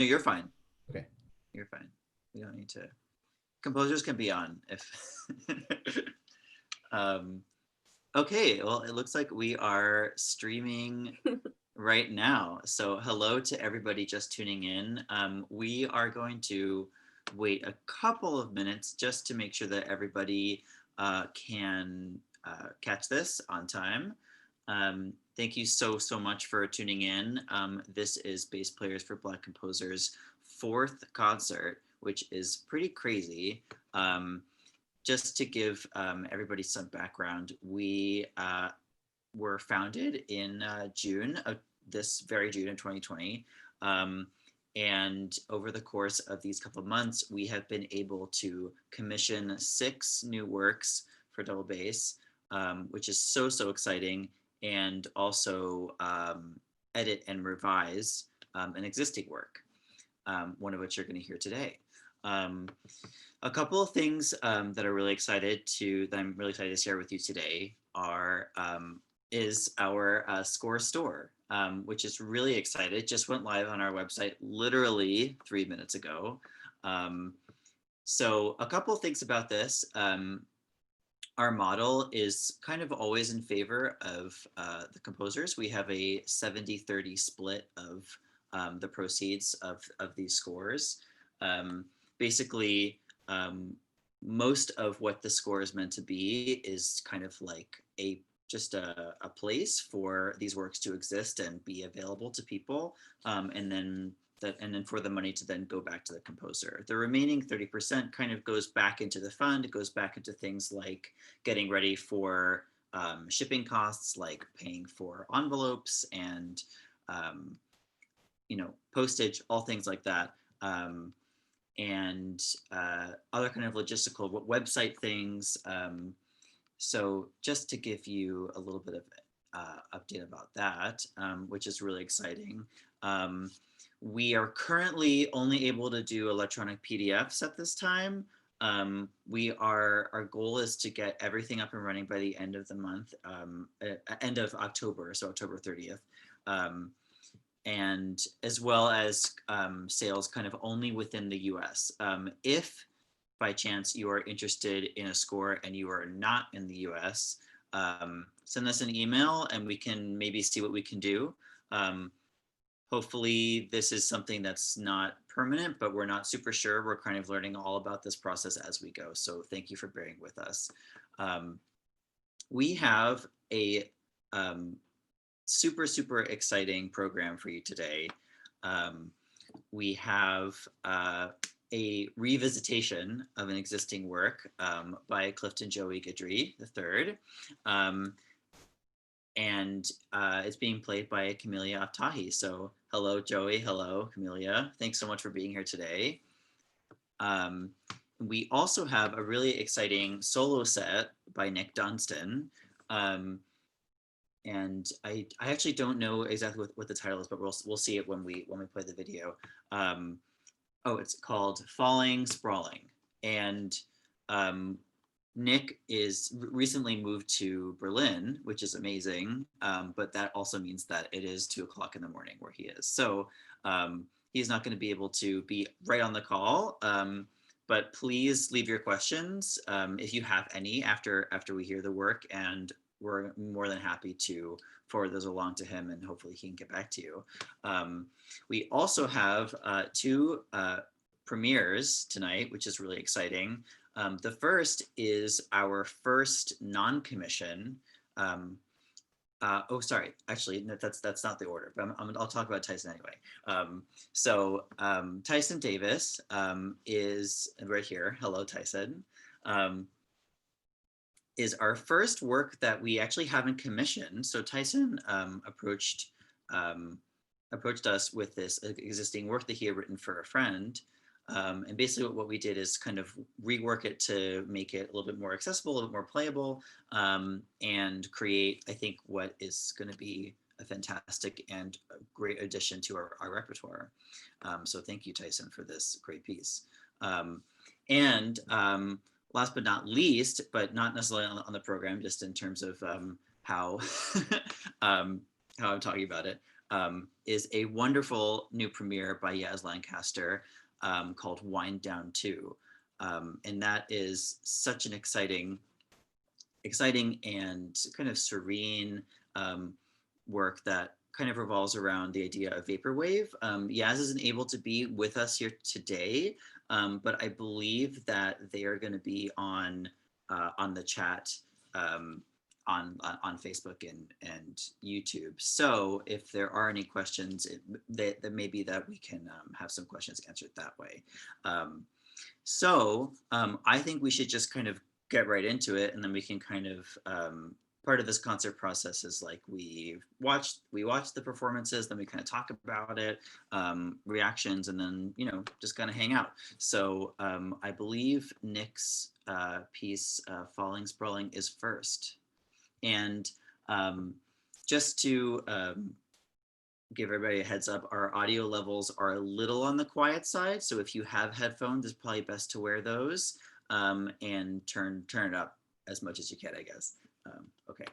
No, you're fine. Okay. You're fine. We don't need to. Composers can be on if. um, okay, well, it looks like we are streaming right now. So hello to everybody just tuning in. We are going to wait a couple of minutes just to make sure that everybody can catch this on time. Thank you so much for tuning in. This is Bass Players for Black Composers' fourth concert, which is pretty crazy. Just to give everybody some background, we were founded in June of this very June of 2020. And over the course of these couple of months, we have been able to commission 6 new works for double bass, which is so exciting, and also edit and revise an existing work, one of which you're going to hear today. A couple of things that I'm really excited to share with you today is our score store, which is really excited. Just went live on our website literally 3 minutes ago. So a couple of things about this. Our model is kind of always in favor of the composers. We have a 70-30 split of the proceeds of these scores. Basically, most of what the score is meant to be is kind of like just a place for these works to exist and be available to people, and then for the money to then go back to the composer. The remaining 30% kind of goes back into the fund. It goes back into things like getting ready for shipping costs, like paying for envelopes and postage, all things like that. And other kind of logistical website things. So just to give you a little bit of update about that, which is really exciting. We are currently only able to do electronic PDFs at this time. Our goal is to get everything up and running by the end of the month, end of October, so October 30th. And as well as sales kind of only within the US. If by chance you are interested in a score and you are not in the US, send us an email and we can maybe see what we can do. Hopefully this is something that's not permanent, but we're not super sure. We're kind of learning all about this process as we go. So thank you for bearing with us. We have a super exciting program for you today. We have a revisitation of an existing work by Clifton Joey Guidry III. And it's being played by Camellia Aftahi. So hello, Joey. Hello, Camellia. Thanks so much for being here today. We also have a really exciting solo set by Nick Dunston. And I actually don't know exactly what the title is, but we'll see it when we play the video. Oh, it's called Falling, Sprawling. And Nick is recently moved to Berlin, which is amazing, but that also means that it is 2 o'clock in the morning where he is. So he's not going to be able to be right on the call, but please leave your questions if you have any after we hear the work, and we're more than happy to forward those along to him, and hopefully he can get back to you. We also have 2 premieres tonight, which is really exciting. The first is our first non-commission. Oh, sorry, actually, that's not the order, but I'll talk about Tyson anyway. Tyson Davis is right here. Hello, Tyson. Is our first work that we actually haven't commissioned. So Tyson approached us with this existing work that he had written for a friend. And basically what we did is kind of rework it to make it a little bit more accessible, a little bit more playable, and create, I think, what is going to be a fantastic and a great addition to our repertoire. So thank you, Tyson, for this great piece. Last but not least, but not necessarily on the program, just in terms of how how I'm talking about it, is a wonderful new premiere by Yaz Lancaster called Wind Down 2. And that is such an exciting and kind of serene work that kind of revolves around the idea of vaporwave. Yaz isn't able to be with us here today, but I believe that they are going to be on the chat on Facebook and YouTube. So if there are any questions, that maybe that we can have some questions answered that way. I think we should just kind of get right into it, and then we can kind of part of this concert process is like we watch the performances, then we kind of talk about it, reactions, and then just kind of hang out. So I believe Nick's piece, Falling Sprawling, is first. And just to give everybody a heads up, our audio levels are a little on the quiet side. So if you have headphones, it's probably best to wear those and turn it up as much as you can, I guess. Okay.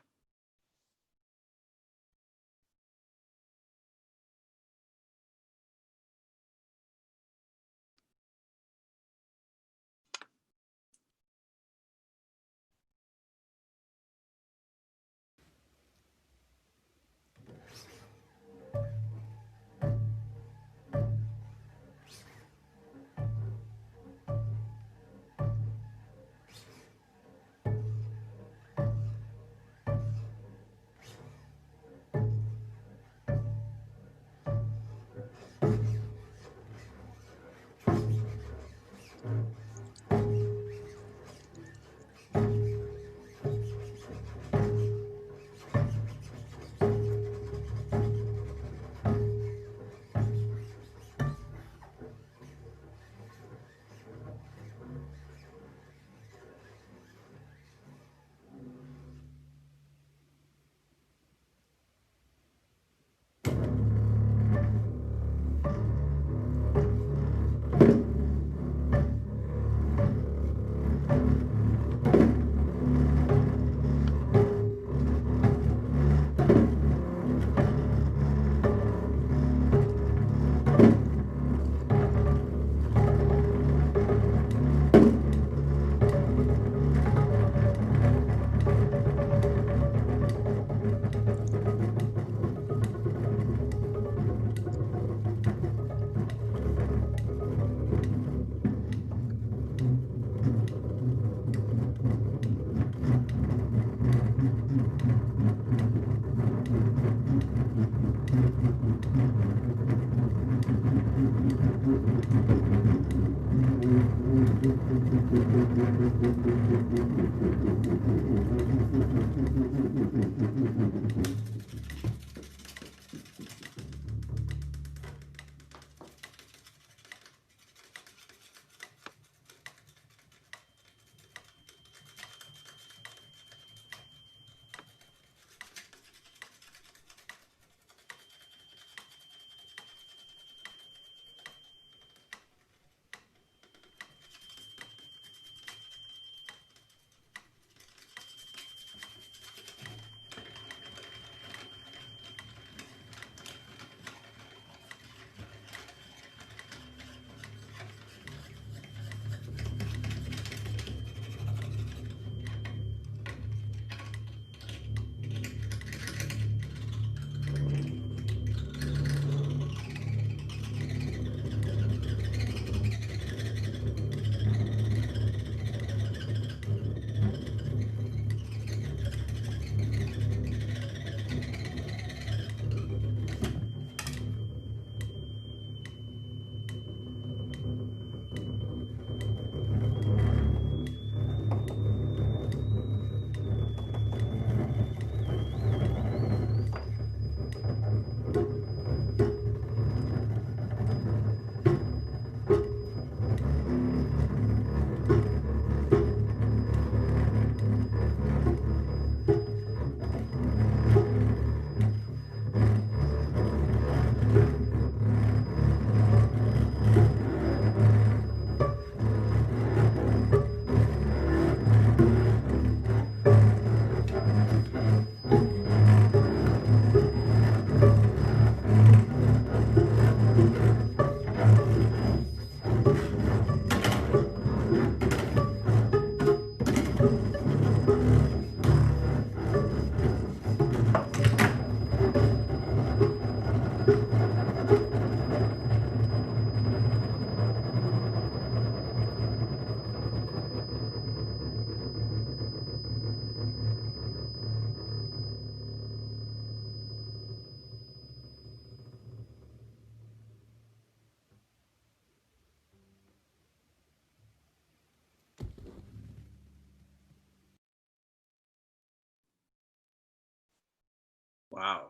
Wow.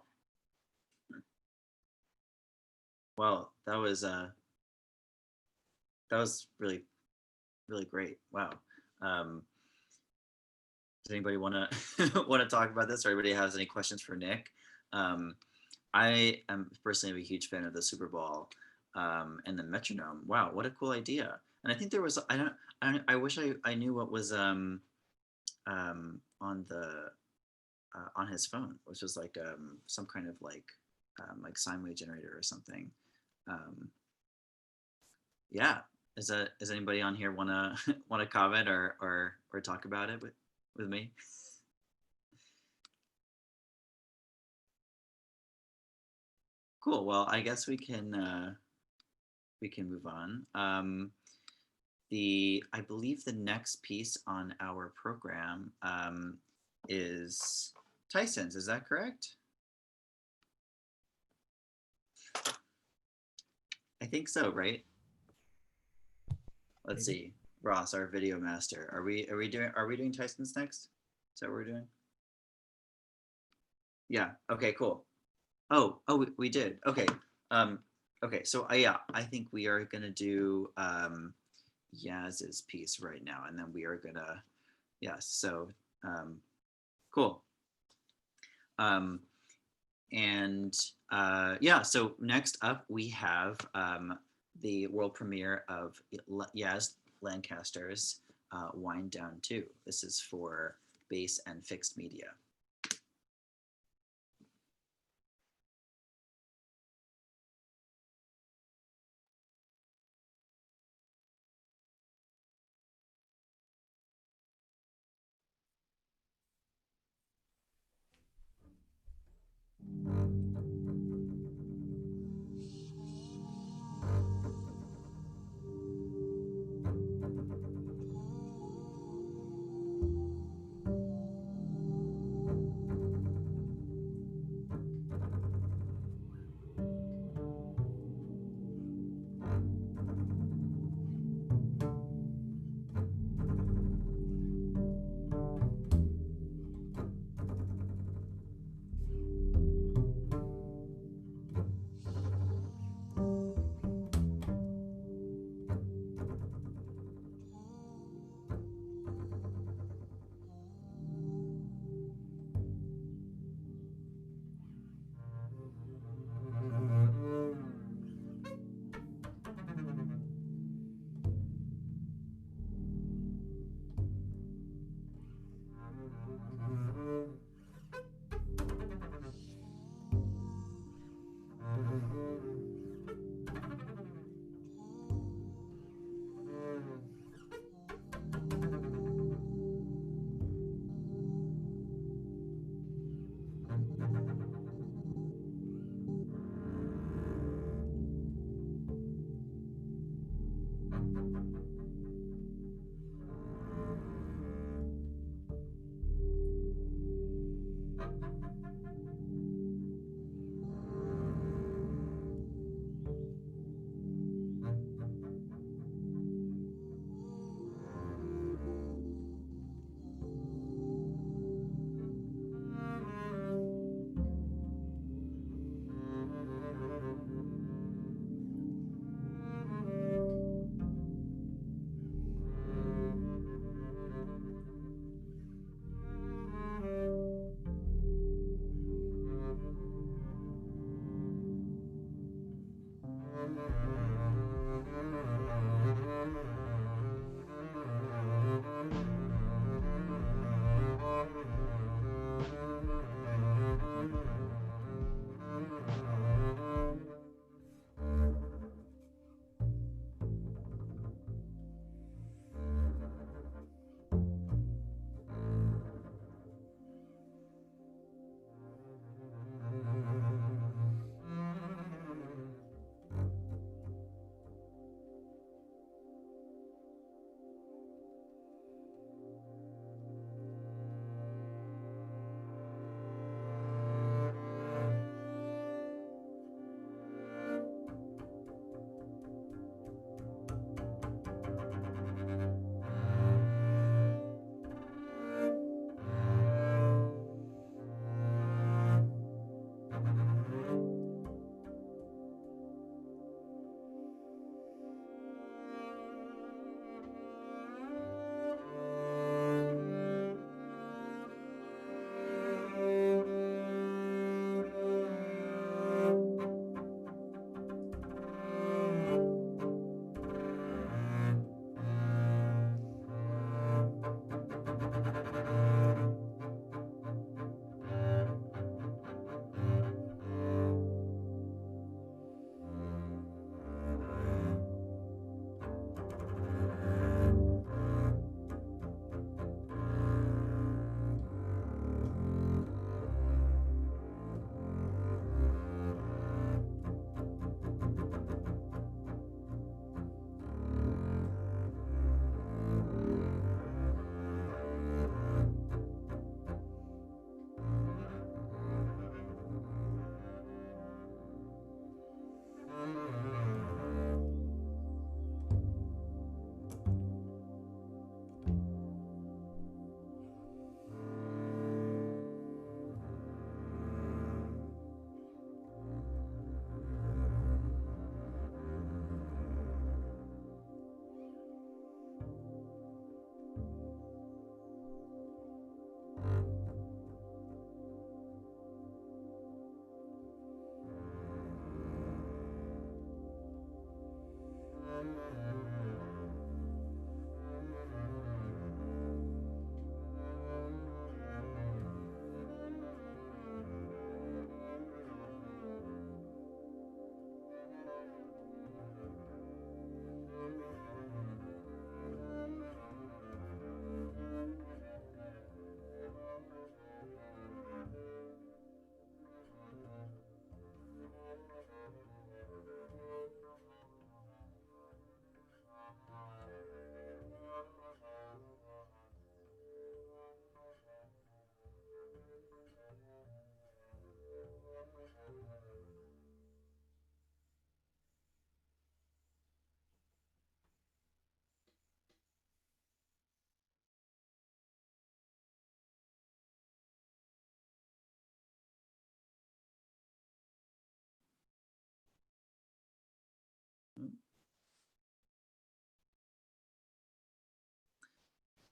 Well, that was really really great. Wow. Um, does anybody want to want to talk about this, or anybody has any questions for Nick? Um, I am personally a huge fan of the Super Bowl and the metronome. Wow, what a cool idea! And I think there was I wish I knew what was on the on his phone, which was like some kind of like sine wave generator or something. Um, yeah, is anybody on here wanna wanna comment or talk about it with me? Cool. Well, I guess we can move on. The I believe the next piece on our program is Tyson's. Is that correct? I think so, right? Let's Maybe. see. Ross, our video master. Are we doing Tyson's next? Is that what we're doing? Yeah. Okay, cool. Oh, we did. Okay. Um, okay, so yeah, I think we are gonna do Yaz's piece right now, and then we are gonna yes. So cool. Um, and yeah, so next up we have the world premiere of Yaz Lancaster's Wind Down 2. This is for bass and fixed media.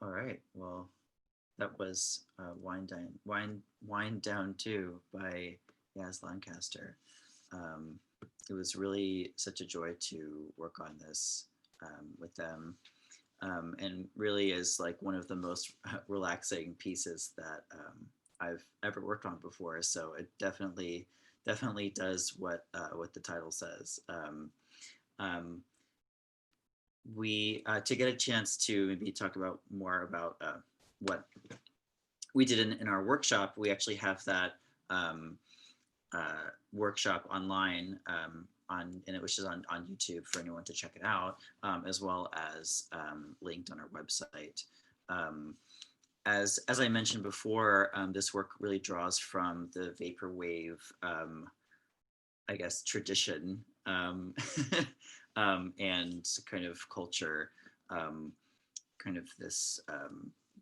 All right. Well, that was Wind Down 2 by Yaz Lancaster. It was really such a joy to work on this with them. And really is like one of the most relaxing pieces that I've ever worked on before. So it definitely does what the title says. We to get a chance to maybe talk about more about what we did in our workshop. We actually have that workshop online which is on YouTube for anyone to check it out, as well as linked on our website. As I mentioned before, this work really draws from the vaporwave, I guess, tradition and kind of culture, kind of this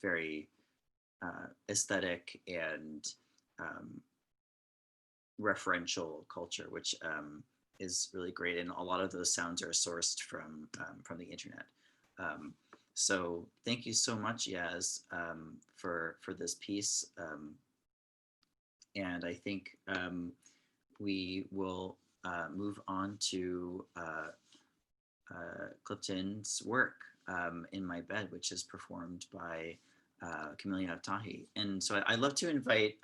very aesthetic and referential culture, which is really great. And a lot of those sounds are sourced from the internet. So thank you so much, Yaz, for this piece. And I think we will move on to Clifton's work, In My Bed, which is performed by Camellia Aftahi. And so I'd love to invite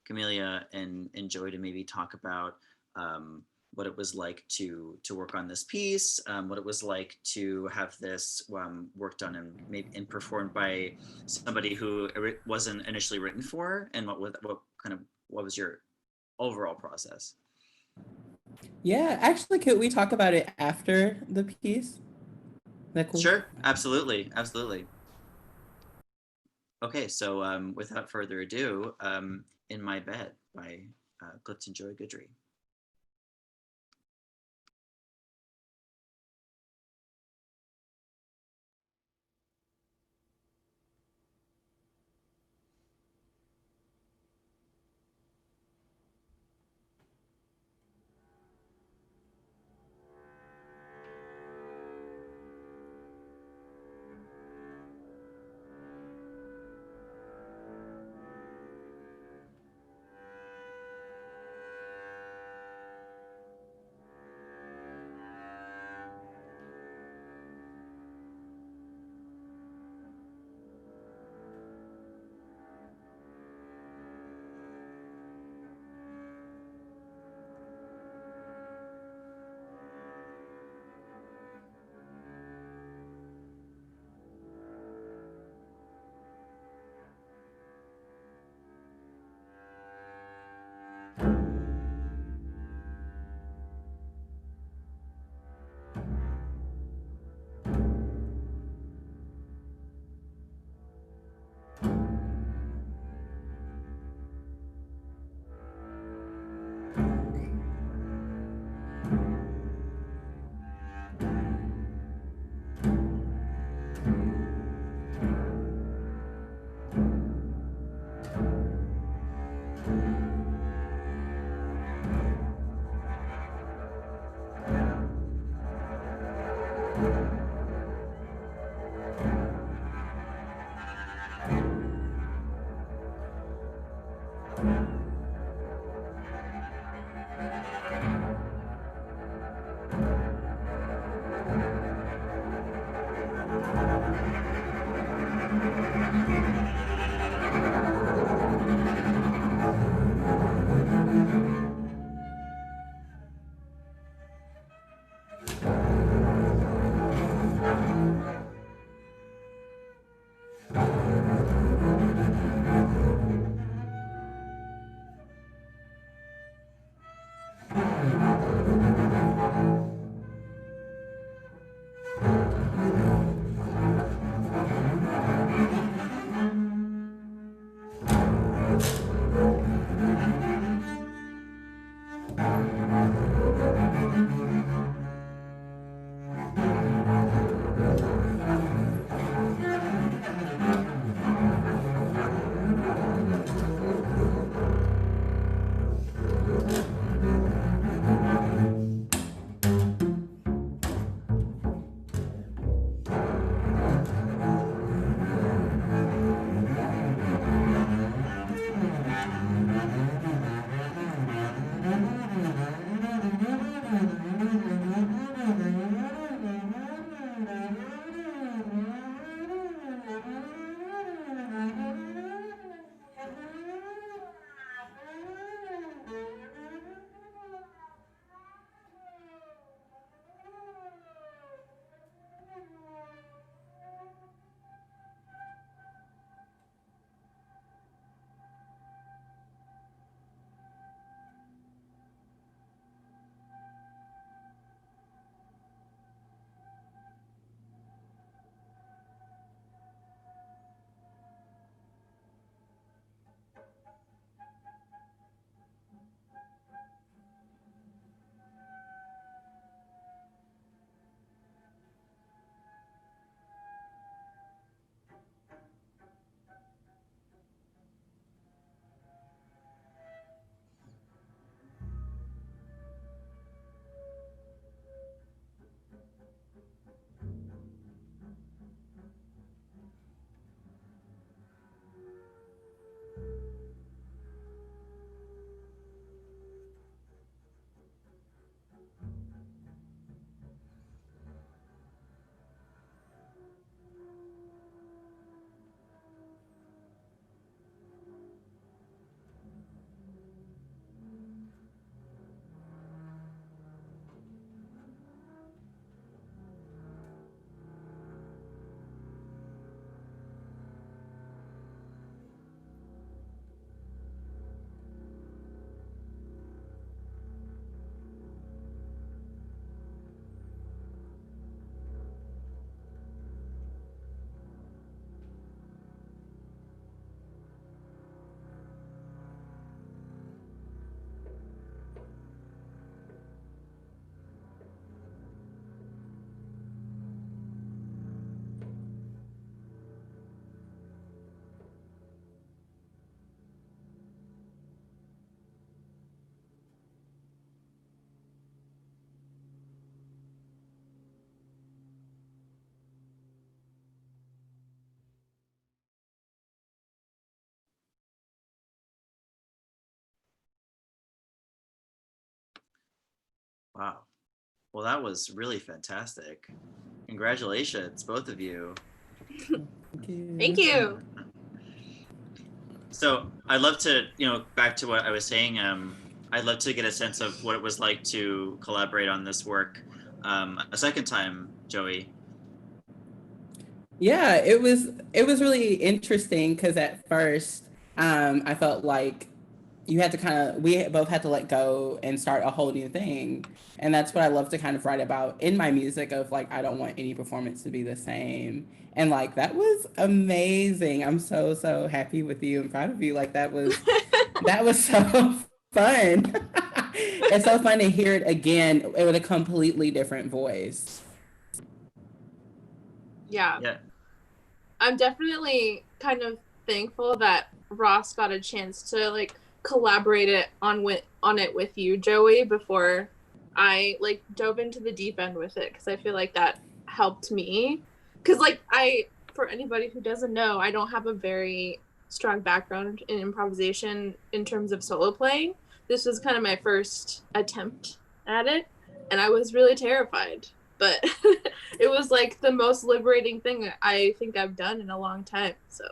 Camellia and Joy to maybe talk about what it was like to work on this piece, what it was like to have this worked on and performed by somebody who it wasn't initially written for, and what was your overall process? Yeah, actually, could we talk about it after the piece? Cool? Sure, absolutely. Okay, so without further ado, In My Bed by Clifton Joy Guidry. Wow. Well, that was really fantastic. Congratulations, both of you. Thank you. Thank you. So I'd love to, back to what I was saying. I'd love to get a sense of what it was like to collaborate on this work a second time, Joey. Yeah, it was really interesting because at first, I felt like you had to we both had to let go and start a whole new thing. And that's what I love to kind of write about in my music of like, I don't want any performance to be the same. And like, that was amazing. I'm so, so happy with you and proud of you. Like that was so fun. It's so fun to hear it again with a completely different voice. Yeah. Yeah. I'm definitely kind of thankful that Ross got a chance to like collaborate on it with you, Joey, before I like dove into the deep end with it, because I feel like that helped me. Because like for anybody who doesn't know, I don't have a very strong background in improvisation in terms of solo playing. This was kind of my first attempt at it, and I was really terrified. But it was like the most liberating thing I think I've done in a long time. So.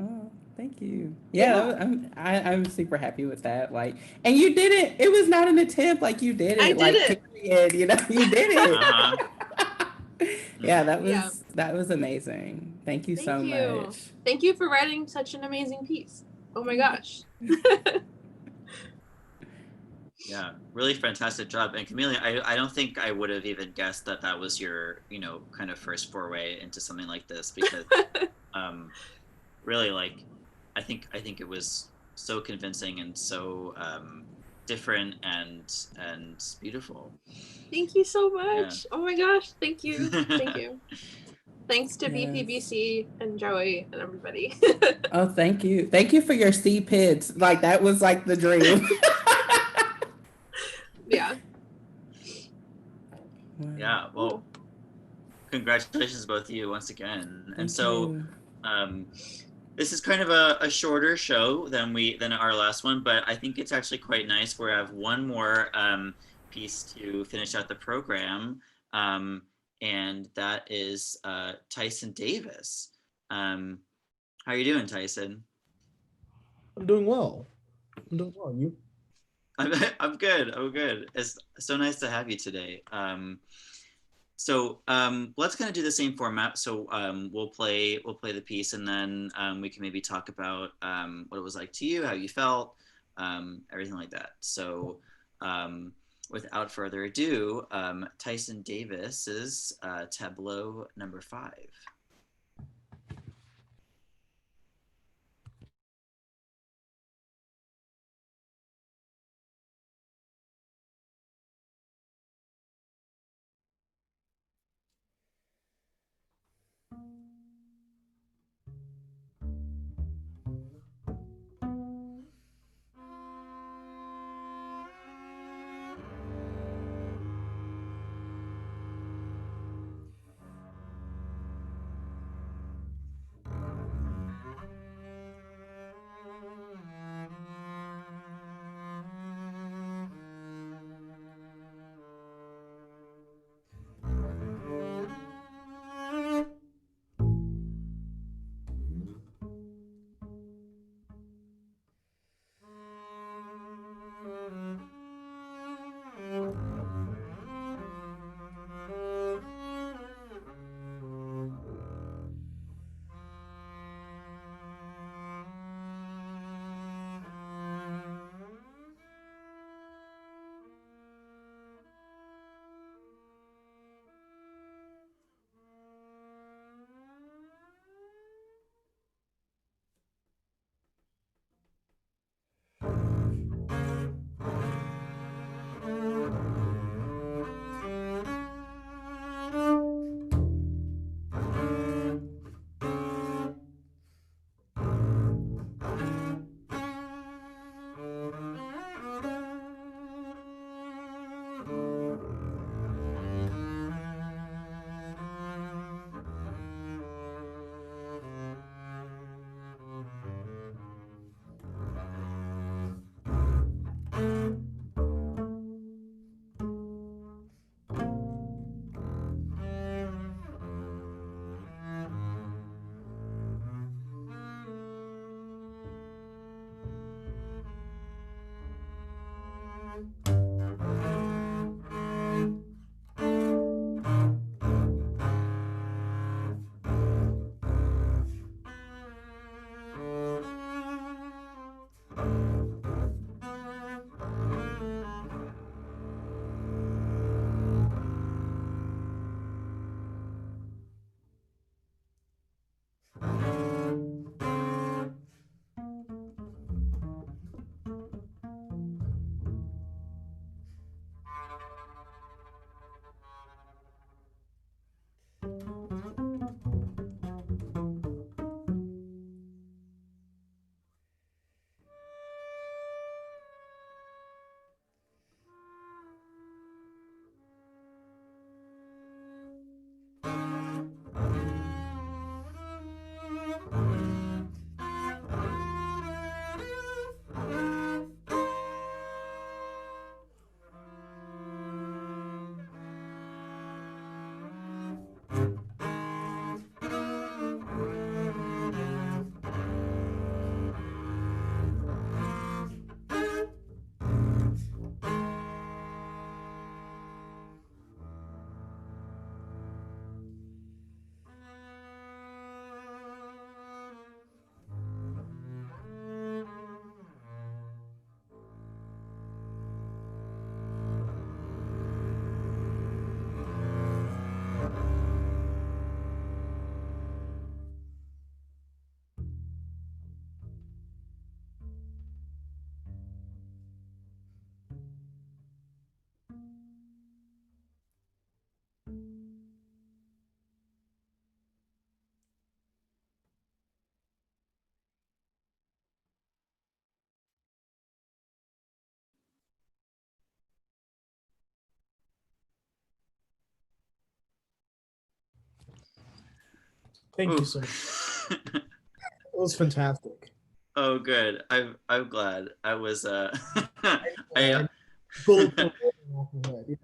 Oh, thank you. Yeah. Yeah, I'm super happy with that. Like, and you did it. It was not an attempt. Like you did I it. did Like it. period. You did it. Uh-huh. Yeah, Yeah. that was amazing. Thank you so Thank you. much. Thank you for writing such an amazing piece. Oh my gosh. Yeah, really fantastic job. And Camellia, I don't think I would have even guessed that that was your, kind of first foray into something like this because really like I think it was so convincing and so different and beautiful. Thank you so Yeah. much. Oh my gosh. Thank you. Thank you. Thanks to Yes. BPBC and Joey and everybody. Oh, thank you. Thank you for your C-PIDs. Like that was like the dream. Yeah. Yeah. Well, congratulations both of you once again. And Thank so you. this is kind of a shorter show than our last one, but I think it's actually quite nice. We have one more piece to finish out the program, and that is Tyson Davis. How are you doing, Tyson? I'm doing well. You? I'm good. I'm good. It's so nice to have you today. So let's kind of do the same format. So we'll play the piece, and then we can maybe talk about what it was like to you, how you felt, everything like that. So without further ado, Tyson Davis's Tableau number 5. Thank you Ooh. so much. It was fantastic. Oh, good. I'm glad. I was I And bullets were rolling off my head.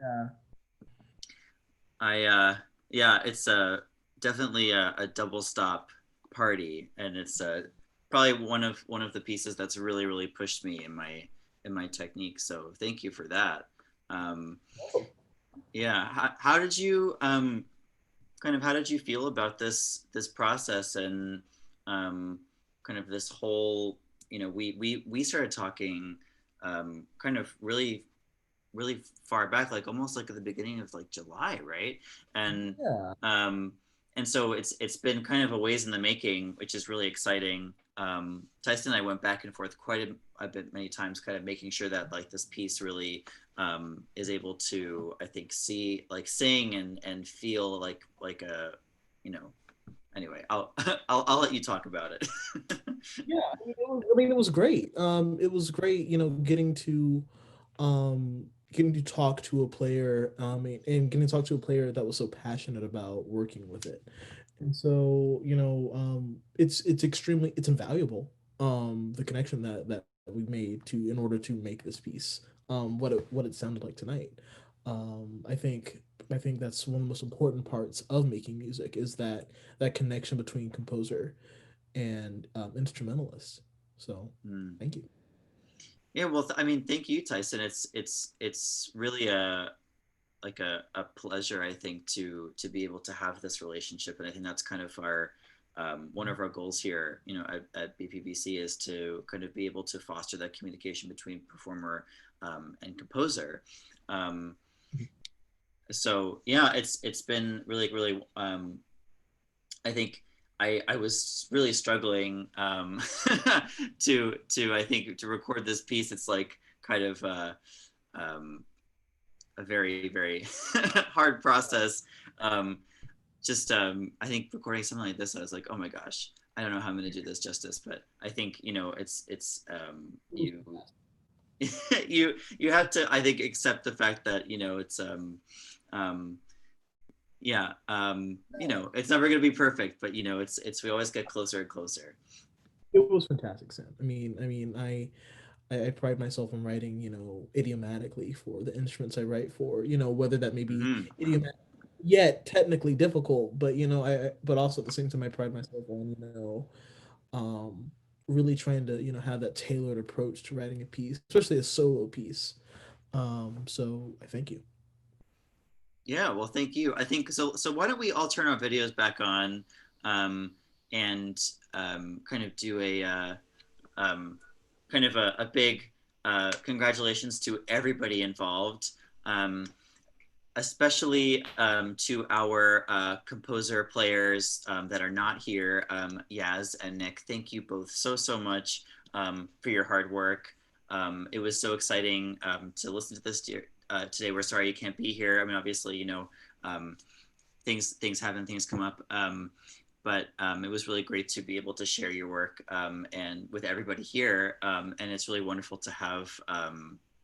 Yeah. yeah, it's definitely a double stop party, and it's probably one of the pieces that's really pushed me in my technique. So thank you for that. Um, Awesome. yeah, how did you kind of how did you feel about this process and kind of this whole, we started talking kind of really far back, like almost like at the beginning of like July, right? And Yeah. um, and so it's been kind of a ways in the making, which is really exciting. Tyson and I went back and forth quite a bit many times, kind of making sure that like this piece really is able to, I think, see like sing and feel like a, you know. Anyway, I'll let you talk about it. Yeah. I mean, it was great. It was great, getting to talk to a player, and getting to talk to a player that was so passionate about working with it. And so, it's invaluable. The connection that we made to in order to make this piece, what it sounded like tonight. I think that's one of the most important parts of making music is that connection between composer and instrumentalist. So, Mm. thank you. Yeah, well, I mean, thank you, Tyson. It's really a pleasure, I think, to be able to have this relationship, and I think that's kind of our one of our goals here, at BPBC, is to kind of be able to foster that communication between performer and composer. Um, so yeah, it's been really I think I was really struggling to I think to record this piece. It's like kind of um, a very hard process. Um, I think recording something like this, I was like, oh my gosh, I don't know how I'm going to do this justice, but I think it's you you have to, I think, accept the fact that it's um, yeah, it's never going to be perfect, but it's we always get closer and closer. It was fantastic, Sam. I pride myself in writing, idiomatically for the instruments I write for, whether that may be Hmm. idiomatic yet technically difficult, but but also at the same time I pride myself on, um, really trying to, have that tailored approach to writing a piece, especially a solo piece. So I thank you. Yeah, well, thank you. I think so. So why don't we all turn our videos back on, um, and kind of do um, kind of a big congratulations to everybody involved, um, especially to our composer players that are not here, Yaz and Nick. Thank you both so much for your hard work. It was so exciting to listen to this today. We're sorry you can't be here. I mean, obviously, um, things happen, things come up. But it was really great to be able to share your work and with everybody here. And it's really wonderful to have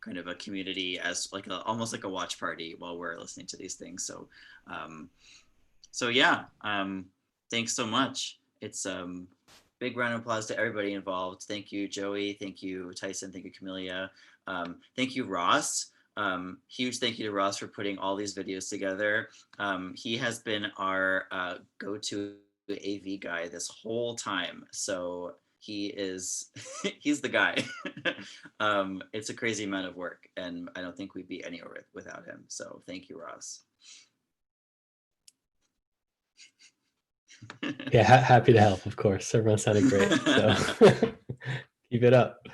kind of a community as like almost like a watch party while we're listening to these things. Um, so yeah, thanks so much. It's big round of applause to everybody involved. Thank you, Joey. Thank you, Tyson. Thank you, Camellia. Thank you, Ross. Huge thank you to Ross for putting all these videos together. He has been our go-to AV guy this whole time. So he is, he's the guy. It's a crazy amount of work, and I don't think we'd be anywhere without him. So thank you, Ross. Yeah, happy to help, of course. Everyone sounded great. So keep it up.